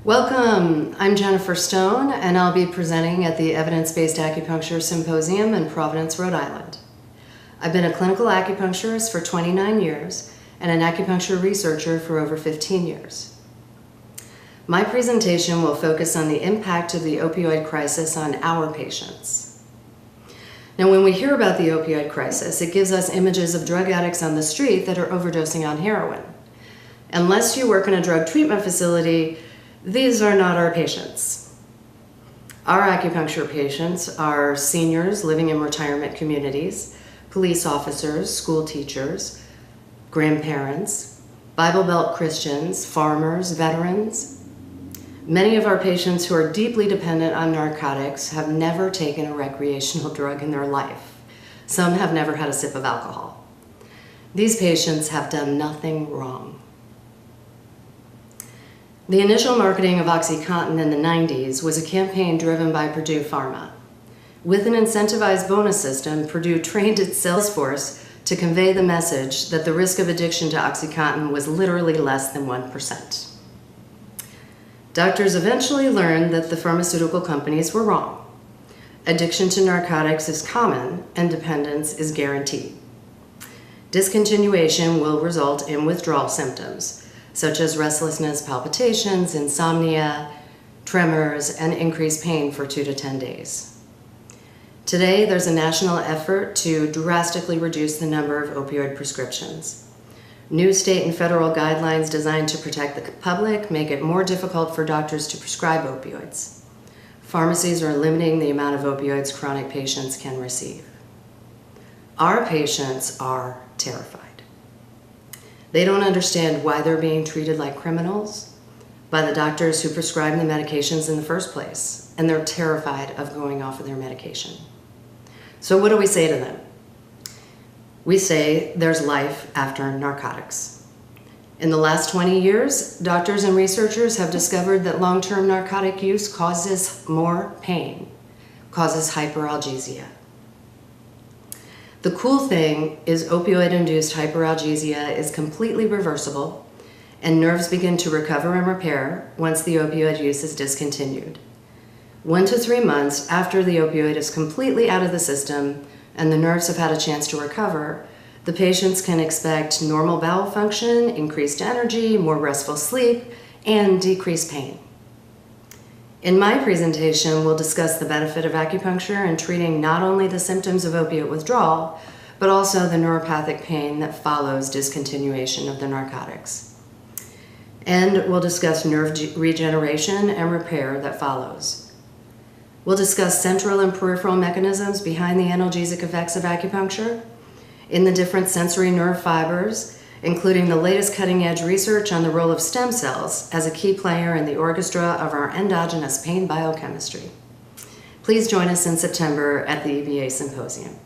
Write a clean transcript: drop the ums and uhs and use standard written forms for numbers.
Welcome, I'm Jennifer Stone, and I'll be presenting at the Evidence-Based Acupuncture Symposium in Providence, Rhode Island. I've been a clinical acupuncturist for 29 years and an acupuncture researcher for over 15 years. My presentation will focus on the impact of the opioid crisis on our patients. Now, when we hear about the opioid crisis, it gives us images of drug addicts on the street that are overdosing on heroin. Unless you work in a drug treatment facility, these are not our patients. Our acupuncture patients are seniors living in retirement communities, police officers, school teachers, grandparents, Bible Belt Christians, farmers, veterans. Many of our patients who are deeply dependent on narcotics have never taken a recreational drug in their life. Some have never had a sip of alcohol. These patients have done nothing wrong. The initial marketing of OxyContin in the 90s was a campaign driven by Purdue Pharma. With an incentivized bonus system, Purdue trained its sales force to convey the message that the risk of addiction to OxyContin was literally less than 1%. Doctors eventually learned that the pharmaceutical companies were wrong. Addiction to narcotics is common and dependence is guaranteed. Discontinuation will result in withdrawal symptoms, such as restlessness, palpitations, insomnia, tremors, and increased pain for 2 to 10 days. Today, there's a national effort to drastically reduce the number of opioid prescriptions. New state and federal guidelines designed to protect the public make it more difficult for doctors to prescribe opioids. Pharmacies are limiting the amount of opioids chronic patients can receive. Our patients are terrified. They don't understand why they're being treated like criminals by the doctors who prescribe the medications in the first place, and they're terrified of going off of their medication. So what do we say to them? We say there's life after narcotics. In the last 20 years, doctors and researchers have discovered that long-term narcotic use causes more pain, causes hyperalgesia. The cool thing is opioid-induced hyperalgesia is completely reversible, and nerves begin to recover and repair once the opioid use is discontinued. 1 to 3 months after the opioid is completely out of the system and the nerves have had a chance to recover, the patients can expect normal bowel function, increased energy, more restful sleep, and decreased pain. In my presentation, we'll discuss the benefit of acupuncture in treating not only the symptoms of opiate withdrawal, but also the neuropathic pain that follows discontinuation of the narcotics. And we'll discuss nerve regeneration and repair that follows. We'll discuss central and peripheral mechanisms behind the analgesic effects of acupuncture, in the different sensory nerve fibers, including the latest cutting-edge research on the role of stem cells as a key player in the orchestra of our endogenous pain biochemistry. Please join us in September at the EBA Symposium.